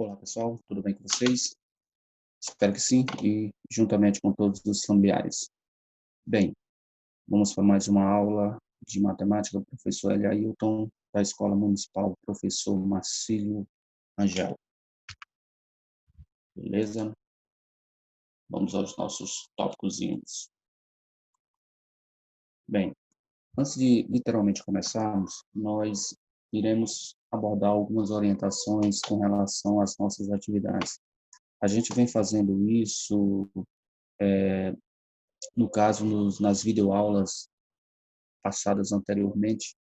Olá, pessoal, tudo bem com vocês? Espero que sim, e juntamente com todos os familiares. Bem, vamos para mais uma aula de matemática do professor L. Ailton, da Escola Municipal Professor Marcílio Angel. Beleza? Vamos aos nossos tópicozinhos. Bem, antes de literalmente começarmos, nós iremos abordar algumas orientações com relação às nossas atividades. A gente vem fazendo isso, no caso, nas videoaulas passadas anteriormente,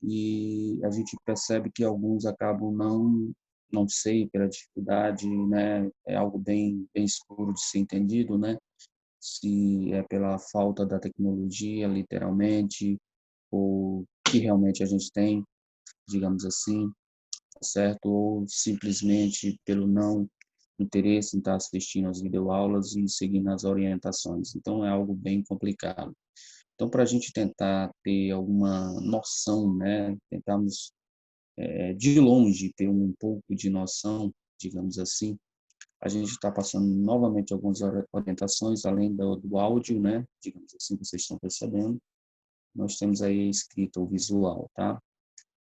e a gente percebe que alguns acabam não sei, pela dificuldade, né, é algo bem escuro de ser entendido, né, se é pela falta da tecnologia, literalmente, ou que realmente a gente tem, digamos assim, certo? Ou simplesmente pelo não interesse em estar assistindo às videoaulas e seguindo as orientações. Então, é algo bem complicado. Então, para a gente tentar ter alguma noção, né, tentarmos de longe ter um pouco de noção, digamos assim, a gente está passando novamente algumas orientações, além do áudio, né, digamos assim, vocês estão percebendo, nós temos aí escrito o visual, tá?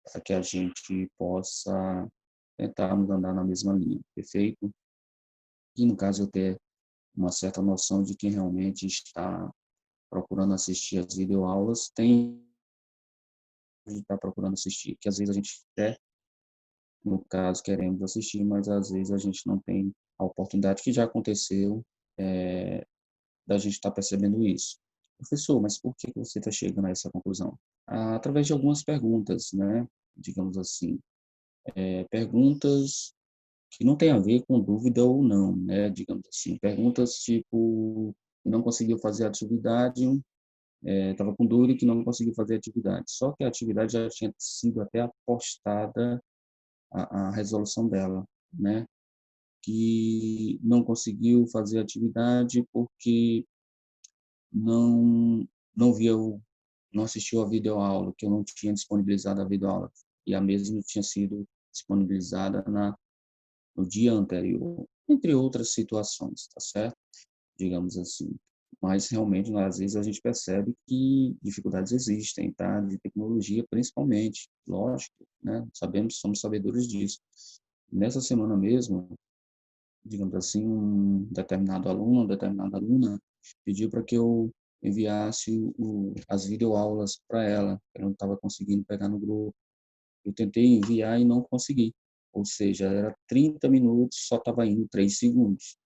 Para que a gente possa tentarmos andar na mesma linha, perfeito? E no caso eu ter uma certa noção de quem realmente está procurando assistir as videoaulas, tem de estar procurando assistir, que às vezes a gente até, no caso, queremos assistir, mas às vezes a gente não tem a oportunidade, que já aconteceu, da gente estar percebendo isso. Professor, mas por que você está chegando a essa conclusão? Através de algumas perguntas, né? Digamos assim, perguntas que não tem a ver com dúvida ou não, né? Digamos assim, perguntas tipo, que não conseguiu fazer a atividade, estava com dúvida que não conseguiu fazer a atividade. Só que a atividade já tinha sido até apostada a resolução dela, né? Que não conseguiu fazer a atividade porque não não viu, não assistiu a videoaula, que eu não tinha disponibilizado a videoaula, e a mesma tinha sido disponibilizada no dia anterior, entre outras situações, tá certo? Digamos assim. Mas realmente, às vezes, a gente percebe que dificuldades existem, tá? De tecnologia, principalmente, lógico, né? Sabemos, somos sabedores disso. Nessa semana mesmo, digamos assim, um determinado aluno, uma determinada aluna, pediu para que eu enviasse as videoaulas para ela. Ela não estava conseguindo pegar no grupo. Eu tentei enviar e não consegui. Ou seja, era 30 minutos, só estava indo 3 segundos,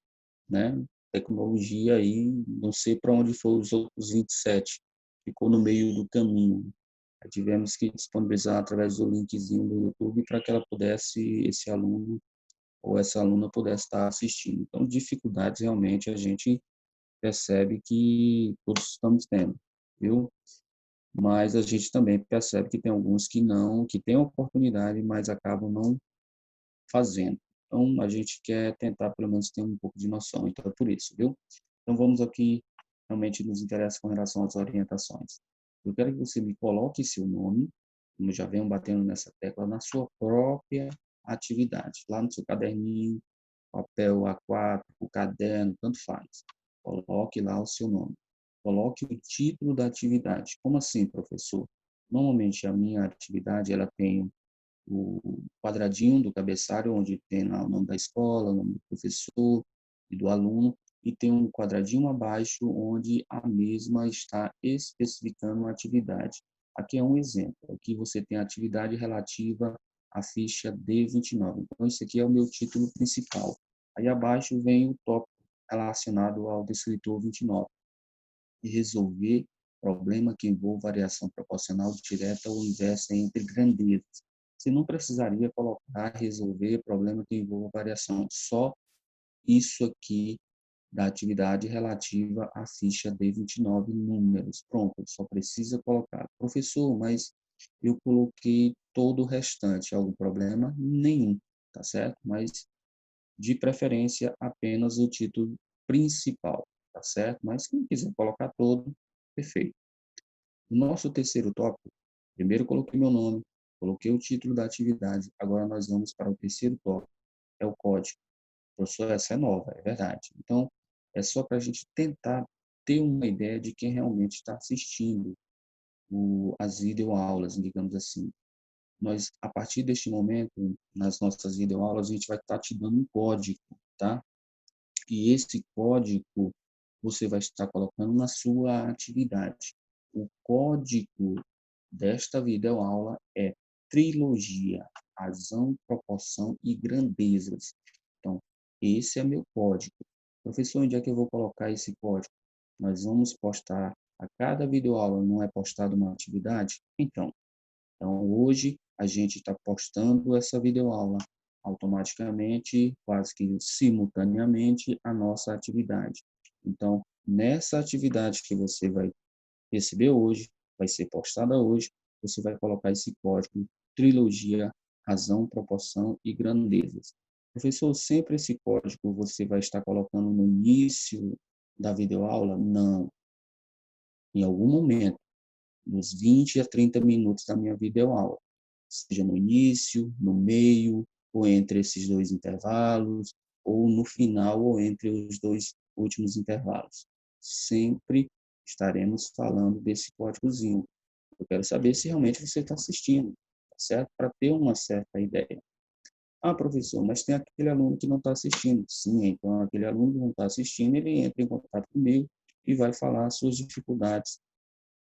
né? Tecnologia aí, não sei para onde foram os outros 27, ficou no meio do caminho. Tivemos que disponibilizar através do linkzinho do YouTube para que ela pudesse, esse aluno ou essa aluna pudesse estar assistindo. Então, dificuldades realmente a gente percebe que todos estamos tendo, viu? Mas a gente também percebe que tem alguns que não, que têm a oportunidade, mas acabam não fazendo. Então, a gente quer tentar, pelo menos, ter um pouco de noção. Então, é por isso, viu? Então, vamos aqui, realmente nos interessa com relação às orientações. Eu quero que você me coloque seu nome, como já venho batendo nessa tecla, na sua própria atividade, lá no seu caderninho, papel A4, o caderno, tanto faz. Coloque lá o seu nome. Coloque o título da atividade. Como assim, professor? Normalmente, a minha atividade, ela tem o quadradinho do cabeçalho, onde tem lá o nome da escola, o nome do professor e do aluno, e tem um quadradinho abaixo, onde a mesma está especificando a atividade. Aqui é um exemplo. Aqui você tem a atividade relativa à ficha D29. Então, esse aqui é o meu título principal. Aí abaixo vem o tópico relacionado ao descritor 29. E resolver problema que envolva variação proporcional direta ou inversa entre grandezas. Você não precisaria colocar resolver problema que envolva variação, só isso aqui da atividade relativa à ficha D29 números. Pronto, só precisa colocar. Professor, mas eu coloquei todo o restante, algum problema? Nenhum, tá certo? Mas, de preferência, apenas o título principal, tá certo? Mas quem quiser colocar todo, perfeito. O nosso terceiro tópico, primeiro coloquei meu nome, coloquei o título da atividade, agora nós vamos para o terceiro tópico, é o código. Professor, essa é nova, é verdade. Então, é só para a gente tentar ter uma ideia de quem realmente está assistindo as videoaulas, digamos assim. Nós, a partir deste momento, nas nossas videoaulas, a gente vai estar te dando um código, tá? E esse código você vai estar colocando na sua atividade. O código desta videoaula é trilogia, razão, proporção e grandezas. Então, esse é meu código. Professor, onde é que eu vou colocar esse código? Nós vamos postar, a cada videoaula não é postada uma atividade? Então, hoje a gente está postando essa videoaula automaticamente, quase que simultaneamente, a nossa atividade. Então, nessa atividade que você vai receber hoje, vai ser postada hoje, você vai colocar esse código trilogia, razão, proporção e grandezas. Professor, sempre esse código você vai estar colocando no início da videoaula? Não. Em algum momento nos 20 a 30 minutos da minha videoaula, seja no início, no meio, ou entre esses dois intervalos, ou no final, ou entre os dois últimos intervalos. Sempre estaremos falando desse códigozinho. Eu quero saber se realmente você está assistindo, tá certo? Para ter uma certa ideia. Ah, professor, mas tem aquele aluno que não está assistindo. Sim, então aquele aluno que não está assistindo, ele entra em contato comigo e vai falar as suas dificuldades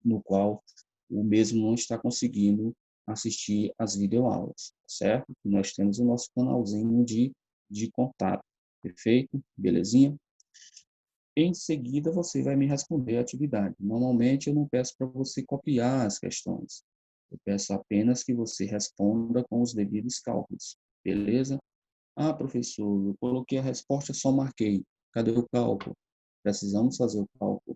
no qual o mesmo não está conseguindo assistir às videoaulas, certo? Nós temos o nosso canalzinho de contato, perfeito? Belezinha? Em seguida, você vai me responder a atividade. Normalmente, eu não peço para você copiar as questões. Eu peço apenas que você responda com os devidos cálculos, beleza? Ah, professor, eu coloquei a resposta, só marquei. Cadê o cálculo? Precisamos fazer o cálculo.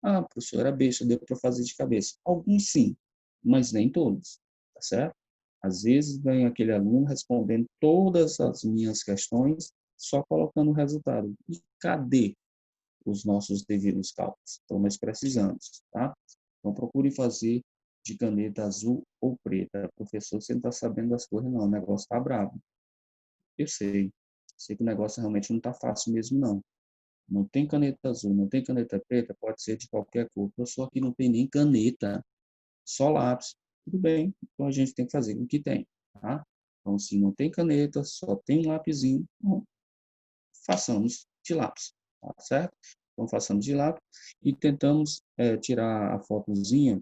Ah, professor, era besta, deu para fazer de cabeça. Alguns sim, mas nem todos, tá certo? Às vezes vem aquele aluno respondendo todas as minhas questões, só colocando o resultado. E cadê os nossos devidos cálculos? Então, nós precisamos, tá? Então, procure fazer de caneta azul ou preta. Professor, você não está sabendo das coisas, não. O negócio está bravo. Eu sei. Sei que o negócio realmente não está fácil mesmo, não. Não tem caneta azul, não tem caneta preta, pode ser de qualquer cor. Só que não tem nem caneta, só lápis. Tudo bem, então a gente tem que fazer com o que tem, tá? Então, se não tem caneta, só tem um lapisinho, então, façamos de lápis, tá certo? Então, façamos de lápis e tentamos tirar a fotozinha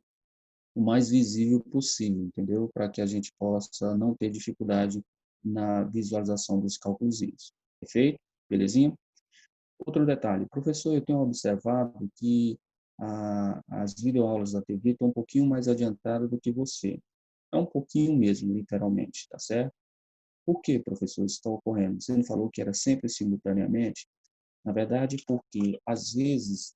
o mais visível possível, entendeu? Para que a gente possa não ter dificuldade na visualização dos cálculos. Perfeito? Belezinha? Outro detalhe, professor, eu tenho observado que as videoaulas da TV estão um pouquinho mais adiantadas do que você. É um pouquinho mesmo, literalmente, tá certo? Por que, professor, isso está ocorrendo? Você não falou que era sempre simultaneamente? Na verdade, porque, às vezes,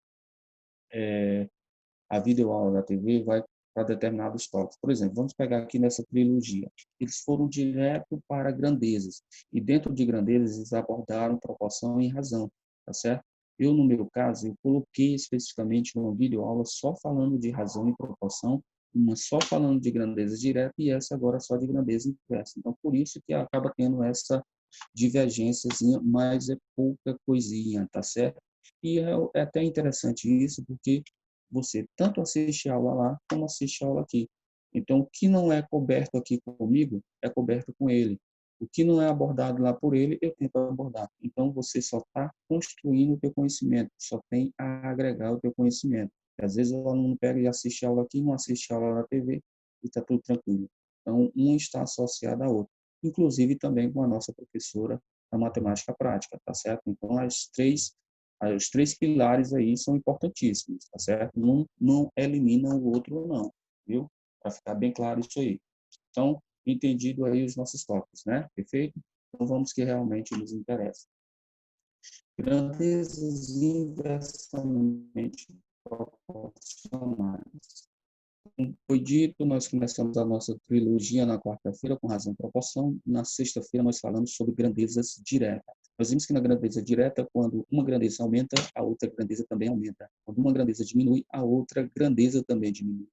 a videoaula da TV vai para determinados tópicos. Por exemplo, vamos pegar aqui nessa trilogia. Eles foram direto para grandezas. E dentro de grandezas, eles abordaram proporção e razão, tá certo? Eu, no meu caso, eu coloquei especificamente uma videoaula só falando de razão e proporção, uma só falando de grandeza direta e essa agora só de grandeza inversa. Então, por isso que acaba tendo essa divergênciazinha, mas é pouca coisinha, tá certo? E é até interessante isso, porque você tanto assiste a aula lá, como assiste a aula aqui. Então, o que não é coberto aqui comigo, é coberto com ele. O que não é abordado lá por ele, eu tento abordar. Então, você só está construindo o teu conhecimento, só tem a agregar o teu conhecimento. E, às vezes, o aluno pega e assiste a aula aqui, não assiste a aula na TV, e está tudo tranquilo. Então, um está associado ao outro. Inclusive, também com a nossa professora da matemática prática, tá certo? Então, os três pilares aí são importantíssimos, tá certo? Não elimina o outro, não, viu? Para ficar bem claro isso aí. Então, entendido aí os nossos tópicos, né? Perfeito? Então, vamos que realmente nos interessa. Grandezas inversamente proporcionais. Foi dito, nós começamos a nossa trilogia na quarta-feira com razão e proporção. Na sexta-feira, nós falamos sobre grandezas diretas. Nós vimos que na grandeza direta, quando uma grandeza aumenta, a outra grandeza também aumenta. Quando uma grandeza diminui, a outra grandeza também diminui.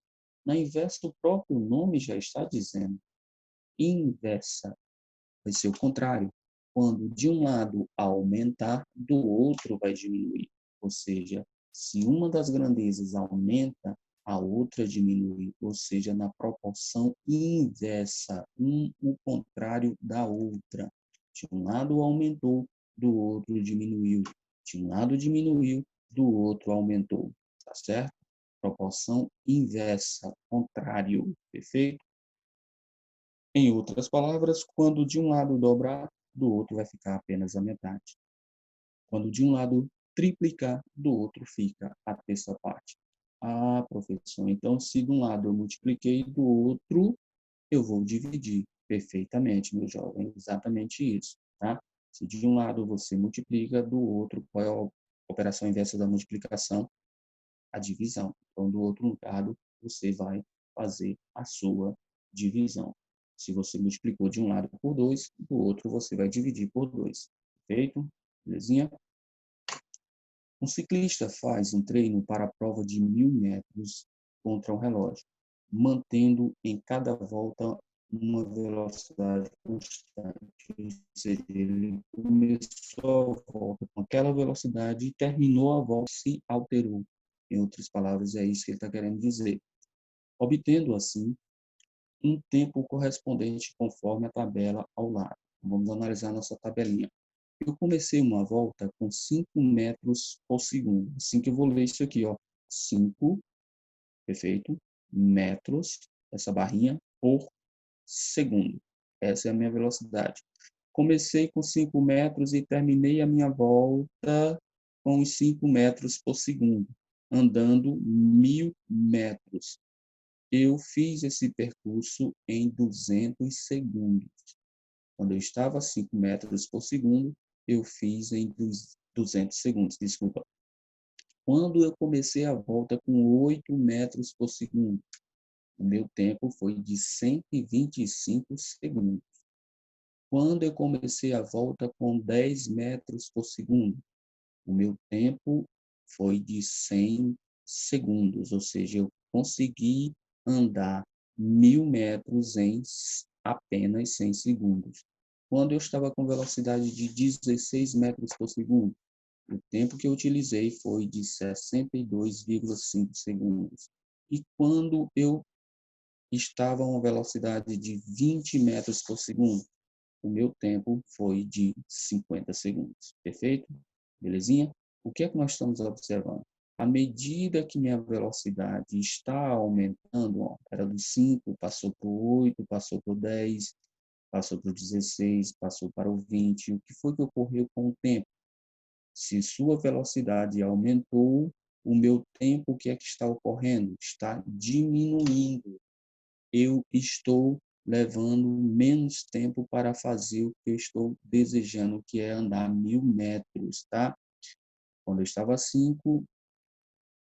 Na inversa, o próprio nome já está dizendo. Inversa vai ser o contrário. quando de um lado aumentar, do outro vai diminuir. Ou seja, se uma das grandezas aumenta, a outra diminui, ou seja, na proporção inversa, o contrário da outra. De um lado aumentou, do outro diminuiu. De um lado diminuiu, do outro aumentou. Tá certo? Proporção inversa, contrário. Perfeito? Em outras palavras, quando de um lado dobrar, do outro vai ficar apenas a metade. Quando de um lado triplicar, do outro fica a terça parte. Ah, professor, então se de um lado eu multipliquei, do outro eu vou dividir. Perfeitamente, meu jovem, exatamente isso, tá? Se de um lado você multiplica, do outro, qual é a operação inversa da multiplicação? A divisão. Então, do outro lado, você vai fazer a sua divisão. Se você multiplicou de um lado por 2, do outro você vai dividir por 2. Perfeito? Belezinha? Um ciclista faz um treino para a prova de 1.000 metros contra o relógio, mantendo em cada volta uma velocidade constante. Ou seja, ele começou a volta com aquela velocidade e terminou a volta, se alterou. Em outras palavras, é isso que ele está querendo dizer. Obtendo, assim, um tempo correspondente conforme a tabela ao lado. Vamos analisar nossa tabelinha. Eu comecei uma volta com 5 metros por segundo. Assim que eu vou ler isso aqui, ó. 5, perfeito, metros, essa barrinha, por segundo. Essa é a minha velocidade. Comecei com 5 metros e terminei a minha volta com os 5 metros por segundo, andando 1.000 metros. Eu fiz esse percurso em 200 segundos. Quando eu estava a 5 metros por segundo, eu fiz em 200 segundos, desculpa. Quando eu comecei a volta com 8 metros por segundo, o meu tempo foi de 125 segundos. Quando eu comecei a volta com 10 metros por segundo, o meu tempo foi de 100 segundos, ou seja, eu consegui andar 1.000 metros em apenas 100 segundos. Quando eu estava com velocidade de 16 metros por segundo, o tempo que eu utilizei foi de 62,5 segundos. E quando eu estava a uma velocidade de 20 metros por segundo, o meu tempo foi de 50 segundos. Perfeito? Belezinha? O que é que nós estamos observando? À medida que minha velocidade está aumentando, ó, era do 5, passou para o 8, passou para o 10, passou para o 16, passou para o 20. O que foi que ocorreu com o tempo? Se sua velocidade aumentou, o meu tempo, o que é que está ocorrendo? Está diminuindo. Eu estou levando menos tempo para fazer o que eu estou desejando, que é andar 1.000 metros, tá? Quando eu estava a 5,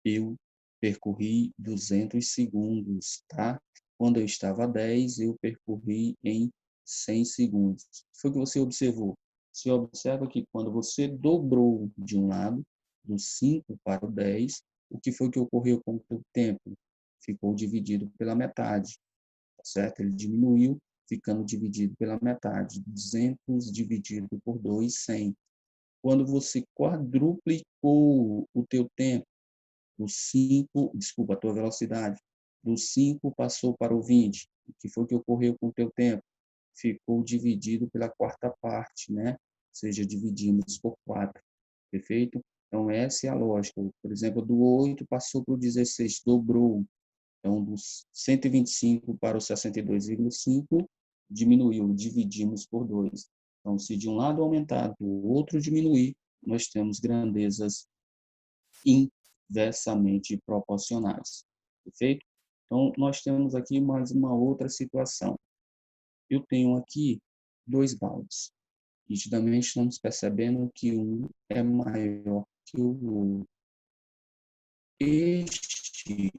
eu percorri 200 segundos, tá? Quando eu estava a 10, eu percorri em 100 segundos. O que foi que você observou? Você observa que quando você dobrou de um lado, do 5 para o 10, o que foi que ocorreu com o tempo? Ficou dividido pela metade, certo? Ele diminuiu, ficando dividido pela metade. 200 dividido por 2, 100. Quando você quadruplicou o teu tempo, do 5, desculpa, a tua velocidade, do 5 passou para o 20. O que foi que ocorreu com o teu tempo? Ficou dividido pela quarta parte, né? Ou seja, dividimos por 4. Perfeito? Então, essa é a lógica. Por exemplo, do 8 passou para o 16, dobrou. Então, dos 125 para o 62,5, diminuiu, dividimos por 2. Então, se de um lado aumentar, do outro diminuir, nós temos grandezas inversamente proporcionais. Perfeito? Então, nós temos aqui mais uma outra situação. Eu tenho aqui 2 baldes. Nitidamente estamos percebendo que um é maior que o outro. Este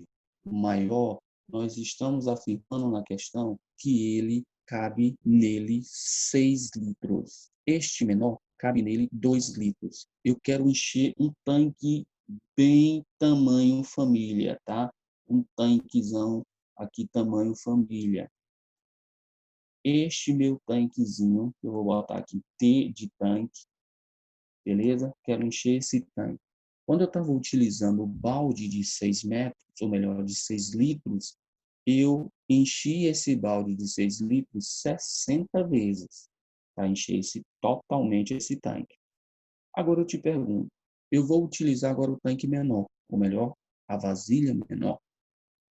maior, nós estamos afirmando na questão que ele cabe nele 6 litros. Este menor cabe nele 2 litros. Eu quero encher um tanque bem tamanho família, tá? Um tanquezão aqui tamanho família. este meu tanquezinho, que eu vou botar aqui T de tanque, beleza? Quero encher esse tanque. Quando eu estava utilizando o balde de 6 metros, ou melhor, de 6 litros, eu enchi esse balde de 6 litros 60 vezes, para encher totalmente esse tanque. Agora eu te pergunto, eu vou utilizar agora o tanque menor, ou melhor, a vasilha menor.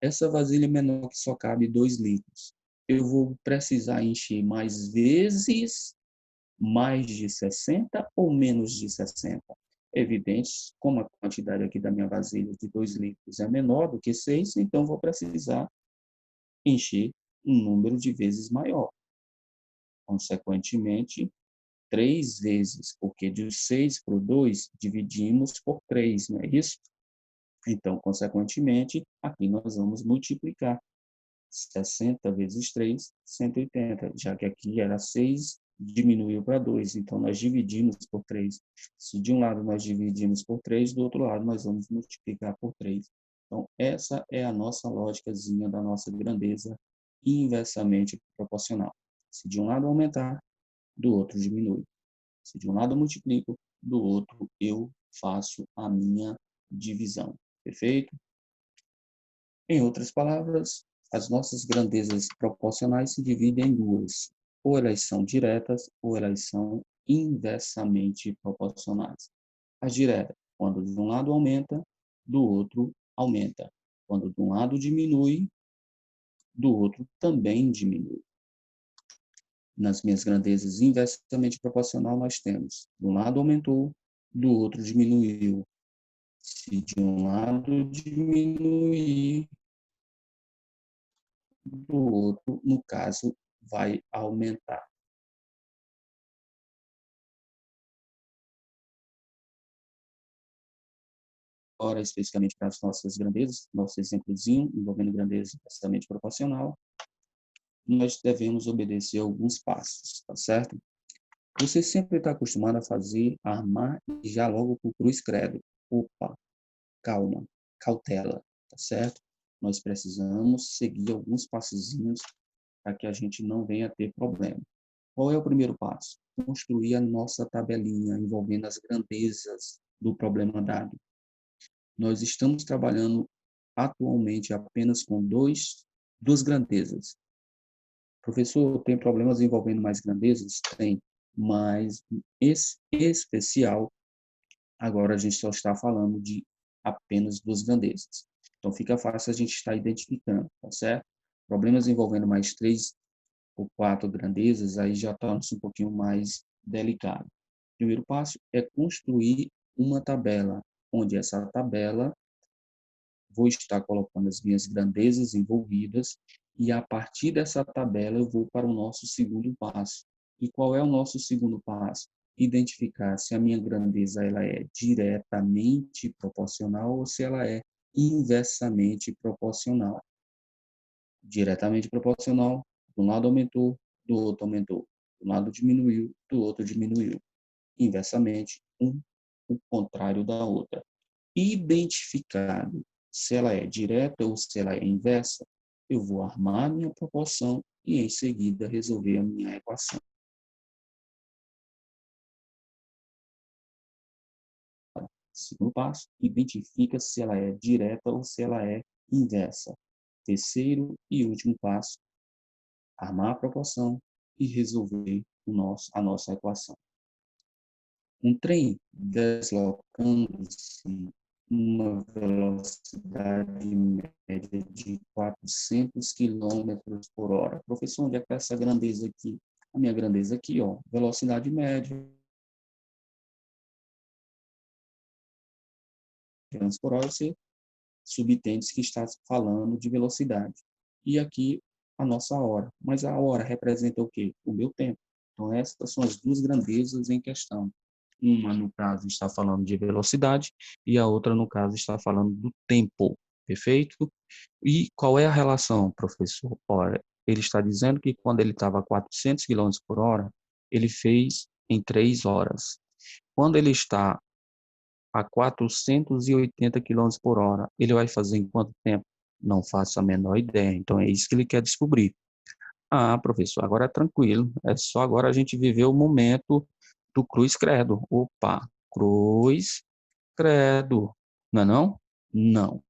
Essa vasilha menor que só cabe 2 litros. Eu vou precisar encher mais vezes mais de 60 ou menos de 60? É evidente, como a quantidade aqui da minha vasilha de 2 litros é menor do que 6, então vou precisar encher um número de vezes maior. Consequentemente, 3 vezes, porque de 6 para o 2, dividimos por 3, não é isso? Então, consequentemente, aqui nós vamos multiplicar 60 vezes 3, 180, já que aqui era 6, diminuiu para 2, então nós dividimos por 3. Se de um lado nós dividimos por 3, do outro lado nós vamos multiplicar por 3. Então, essa é a nossa lógicazinha da nossa grandeza inversamente proporcional. Se de um lado aumentar, do outro diminui. Se de um lado eu multiplico, do outro eu faço a minha divisão. Perfeito? Em outras palavras, as nossas grandezas proporcionais se dividem em duas. Ou elas são diretas, ou elas são inversamente proporcionais. As diretas, quando de um lado aumenta, do outro aumenta. Quando de um lado diminui, do outro também diminui. Nas minhas grandezas inversamente proporcional, nós temos, de um lado aumentou, do outro diminuiu. Se de um lado diminuir, do outro, no caso, vai aumentar. Agora, especificamente para as nossas grandezas, nosso exemplozinho, envolvendo grandeza inversamente proporcional, nós devemos obedecer alguns passos, tá certo? Você sempre está acostumado a fazer, armar e já logo para o cruz credo. Opa, calma, cautela, tá certo? Nós precisamos seguir alguns passezinhos para que a gente não venha a ter problema. Qual é o primeiro passo? Construir a nossa tabelinha envolvendo as grandezas do problema dado. Nós estamos trabalhando atualmente apenas com duas grandezas. Professor, tem problemas envolvendo mais grandezas? Tem, mas esse especial, agora a gente só está falando de apenas duas grandezas. Então fica fácil a gente estar identificando, tá certo? Problemas envolvendo mais 3 ou 4 grandezas, aí já torna-se um pouquinho mais delicado. O primeiro passo é construir uma tabela, onde essa tabela vou estar colocando as minhas grandezas envolvidas e a partir dessa tabela eu vou para o nosso segundo passo. E qual é o nosso segundo passo? Identificar se a minha grandeza ela é diretamente proporcional ou se ela é inversamente proporcional. Diretamente proporcional, de um lado aumentou, do outro aumentou. De um lado diminuiu, do outro diminuiu. Inversamente, o contrário da outra. Identificado se ela é direta ou se ela é inversa, eu vou armar a minha proporção e, em seguida, resolver a minha equação. Segundo passo, identifica se ela é direta ou se ela é inversa. Terceiro e último passo, armar a proporção e resolver a nossa equação. Um trem deslocando-se uma velocidade média de 400 quilômetros por hora. Professor, onde é que é essa grandeza aqui? A minha grandeza aqui, ó, velocidade média, quilômetros por hora, você subentende que está falando de velocidade. E aqui a nossa hora. Mas a hora representa o quê? O meu tempo. Então, essas são as duas grandezas em questão. Uma, no caso, está falando de velocidade e a outra, no caso, está falando do tempo. Perfeito? E qual é a relação, professor? Ora, ele está dizendo que quando ele estava a 400 km por hora, ele fez em 3 horas. Quando ele está a 480 km por hora, ele vai fazer em quanto tempo? Não faço a menor ideia. Então, é isso que ele quer descobrir. Ah, professor, agora é tranquilo. É só agora a gente viver o momento do cruz credo. Opa, cruz credo. Não é não? Não,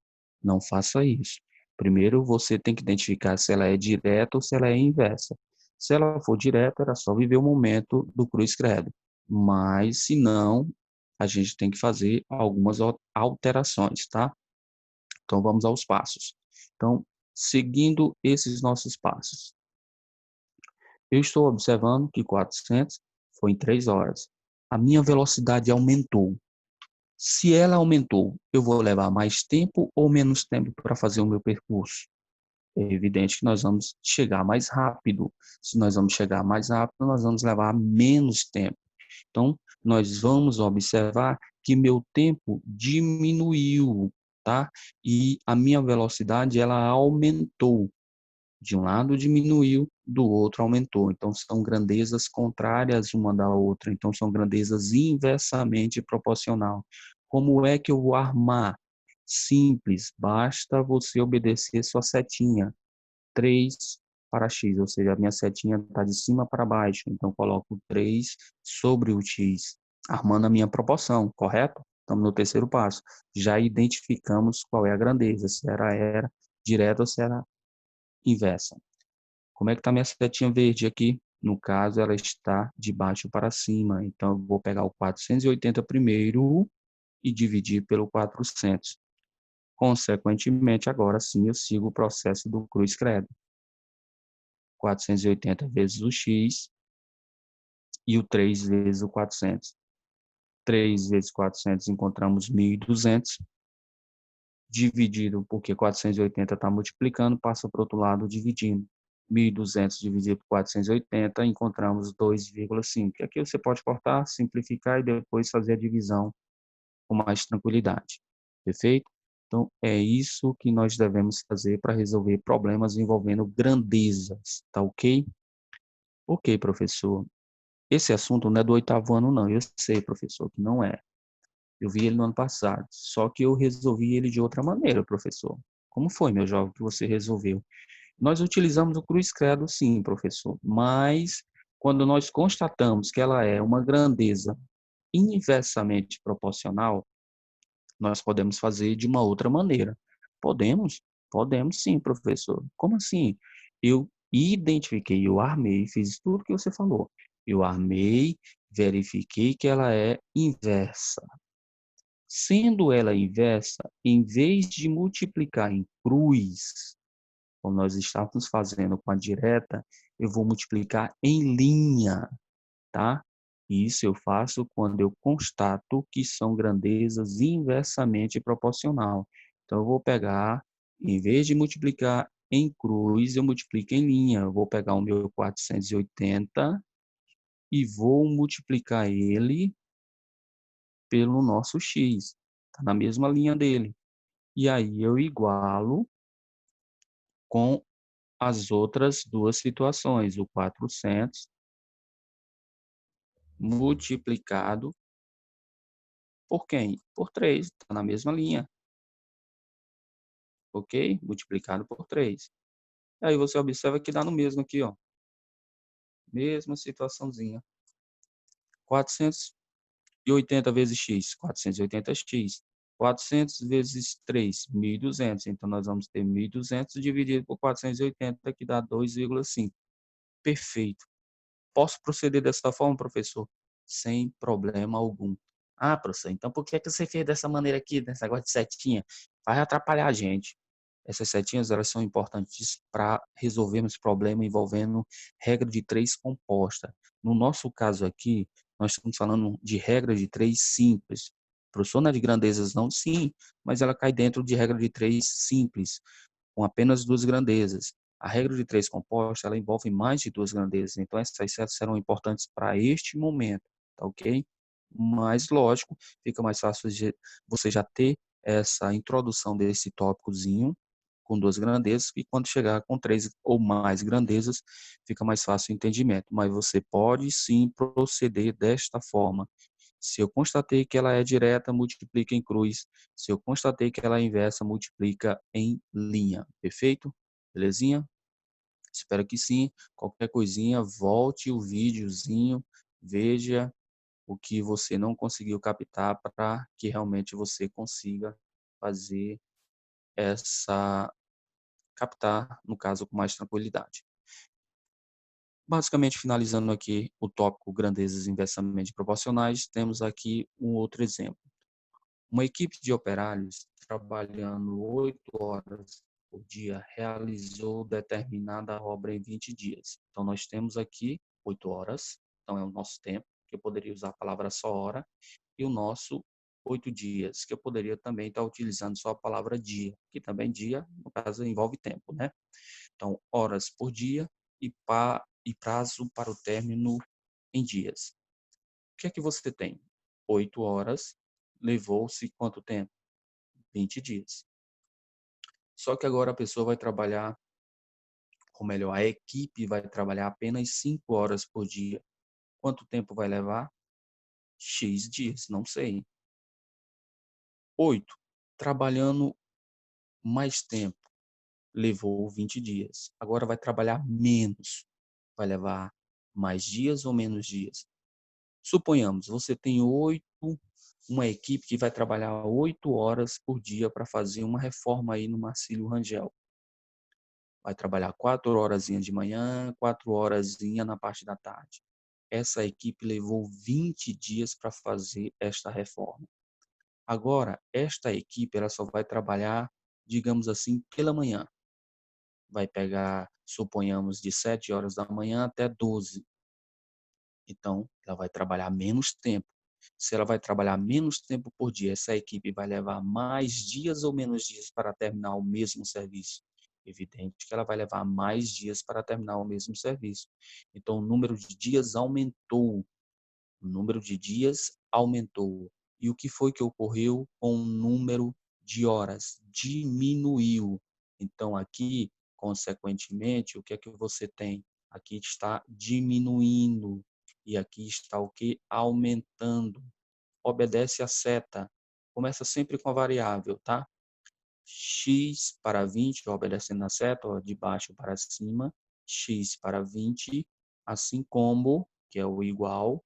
não faça isso. Primeiro você tem que identificar se ela é direta ou se ela é inversa. Se ela for direta, era só viver o momento do cruz credo. Mas, se não, a gente tem que fazer algumas alterações, tá? Então, vamos aos passos. Então, seguindo esses nossos passos. Eu estou observando que 400 foi em 3 horas. A minha velocidade aumentou. Se ela aumentou, eu vou levar mais tempo ou menos tempo para fazer o meu percurso? É evidente que nós vamos chegar mais rápido. Se nós vamos chegar mais rápido, nós vamos levar menos tempo. Então, nós vamos observar que meu tempo diminuiu, tá? E a minha velocidade, ela aumentou. De um lado diminuiu, do outro aumentou. Então, são grandezas contrárias uma da outra. Então, são grandezas inversamente proporcional. Como é que eu vou armar? Simples, basta você obedecer sua setinha. 3 para x, ou seja, a minha setinha está de cima para baixo. Então, coloco 3 sobre o x, armando a minha proporção, correto? Estamos no terceiro passo. Já identificamos qual é a grandeza, se era direta ou se era inversa. Como é que está minha setinha verde aqui? No caso, ela está de baixo para cima. Então, eu vou pegar o 480 primeiro e dividir pelo 400. Consequentemente, agora sim, eu sigo o processo do cruz credo. 480 vezes o x e o 3 vezes o 400. 3 vezes 400 encontramos 1.200. Dividido, porque 480 está multiplicando, passa para o outro lado dividindo. 1.200 dividido por 480, encontramos 2,5. Aqui você pode cortar, simplificar e depois fazer a divisão com mais tranquilidade. Perfeito? Então, é isso que nós devemos fazer para resolver problemas envolvendo grandezas, tá ok? Ok, professor. Esse assunto não é do oitavo ano, não. Eu sei, professor, que não é. Eu vi ele no ano passado, só que eu resolvi ele de outra maneira, professor. Como foi, meu jovem, que você resolveu? Nós utilizamos o cruz credo, sim, professor, mas quando nós constatamos que ela é uma grandeza inversamente proporcional, nós podemos fazer de uma outra maneira. Podemos? Podemos sim, professor. Como assim? Eu identifiquei, eu armei, fiz tudo que você falou. Eu armei, verifiquei que ela é inversa. Sendo ela inversa, em vez de multiplicar em cruz, como nós estávamos fazendo com a direta, eu vou multiplicar em linha, tá? Isso eu faço quando eu constato que são grandezas inversamente proporcional. Então, eu vou pegar, em vez de multiplicar em cruz, eu multiplico em linha. Eu vou pegar o meu 480 e vou multiplicar ele pelo nosso x. Está na mesma linha dele. E aí eu igualo com as outras duas situações, o 400 multiplicado por quem? Por 3, está na mesma linha, ok? Multiplicado por 3. Aí você observa que dá no mesmo aqui, ó. Mesma situaçãozinha. 480 vezes x, 480x. 400 vezes 3, 1.200. Então, nós vamos ter 1.200 dividido por 480, que dá 2,5. Perfeito. Posso proceder dessa forma, professor? Sem problema algum. Ah, professor, então por que é que você fez dessa maneira aqui, nesse negócio de setinha? Vai atrapalhar a gente. Essas setinhas, elas são importantes para resolvermos problema envolvendo regra de três composta. No nosso caso aqui, nós estamos falando de regra de três simples. Professor, não é de grandezas não? Sim, mas ela cai dentro de regra de três simples, com apenas duas grandezas. A regra de três composta, ela envolve mais de duas grandezas, então essas serão importantes para este momento, tá ok? Mas, lógico, fica mais fácil de você já ter essa introdução desse tópicozinho com duas grandezas, e quando chegar com três ou mais grandezas, fica mais fácil o entendimento. Mas você pode sim proceder desta forma. Se eu constatei que ela é direta, multiplica em cruz. Se eu constatei que ela é inversa, multiplica em linha. Perfeito? Belezinha? Espero que sim. Qualquer coisinha, volte o videozinho, veja o que você não conseguiu captar para que realmente você consiga fazer essa captar, no caso, com mais tranquilidade. Basicamente, finalizando aqui o tópico grandezas inversamente proporcionais, temos aqui um outro exemplo. Uma equipe de operários trabalhando 8 horas por dia realizou determinada obra em 20 dias. Então, nós temos aqui 8 horas, então é o nosso tempo, que eu poderia usar a palavra só hora, e o nosso 8 dias, que eu poderia também estar utilizando só a palavra dia, que também dia, no caso, envolve tempo, né? Então, horas por dia e prazo para o término em dias. O que é que você tem? 8 horas, levou-se quanto tempo? 20 dias. Só que agora a pessoa vai trabalhar, ou melhor, a equipe vai trabalhar apenas 5 horas por dia. Quanto tempo vai levar? X dias, não sei. 8. Trabalhando mais tempo, levou 20 dias. Agora vai trabalhar menos. Vai levar mais dias ou menos dias? Suponhamos, você tem uma equipe que vai trabalhar 8 horas por dia para fazer uma reforma aí no Marcílio Rangel. Vai trabalhar 4 horas de manhã, 4 horas na parte da tarde. Essa equipe levou 20 dias para fazer esta reforma. Agora, esta equipe ela só vai trabalhar, digamos assim, pela manhã. Vai pegar, suponhamos, de 7 horas da manhã até 12. Então, ela vai trabalhar menos tempo. Se ela vai trabalhar menos tempo por dia, essa equipe vai levar mais dias ou menos dias para terminar o mesmo serviço? Evidente que ela vai levar mais dias para terminar o mesmo serviço. Então, o número de dias aumentou. O número de dias aumentou. E o que foi que ocorreu com o número de horas? Diminuiu. Então, aqui, consequentemente, o que é que você tem? Aqui está diminuindo. E aqui está o que? Aumentando. Obedece a seta. Começa sempre com a variável, tá? X para 20, obedecendo a seta, ó, de baixo para cima. X para 20, assim como, que é o igual,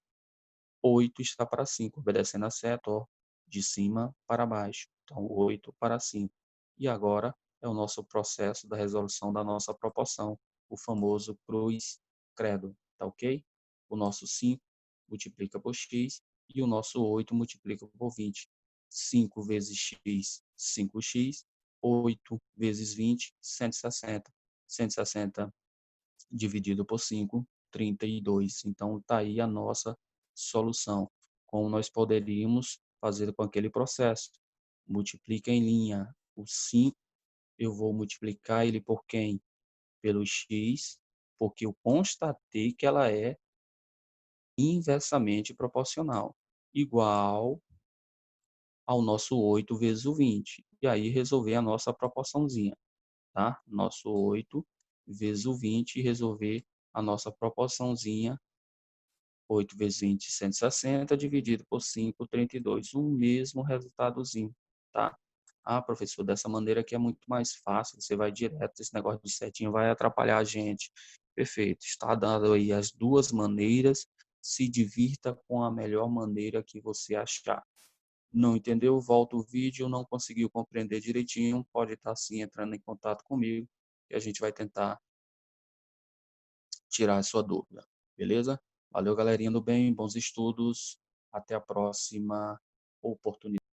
8 está para 5, obedecendo a seta, ó, de cima para baixo. Então, 8 para 5. E agora é o nosso processo da resolução da nossa proporção, o famoso cruz credo, tá ok? O nosso 5 multiplica por x e o nosso 8 multiplica por 20. 5 vezes x, 5x. 8 vezes 20, 160. 160 dividido por 5, 32. Então, está aí a nossa solução. Como nós poderíamos fazer com aquele processo? Multiplica em linha. O 5, eu vou multiplicar ele por quem? Pelo x, porque eu constatei que ela é inversamente proporcional, igual ao nosso 8 vezes o 20. E aí resolver a nossa proporçãozinha, tá? Nosso 8 vezes o 20 e resolver a nossa proporçãozinha. 8 vezes 20, 160, dividido por 5, 32. O mesmo resultadozinho, tá? Ah, professor, dessa maneira aqui é muito mais fácil, você vai direto, esse negócio de setinha vai atrapalhar a gente. Perfeito, está dando aí as duas maneiras, se divirta com a melhor maneira que você achar. Não entendeu? Volta o vídeo, não conseguiu compreender direitinho, pode estar sim entrando em contato comigo e a gente vai tentar tirar a sua dúvida, beleza? Valeu, galerinha do bem, bons estudos, até a próxima oportunidade.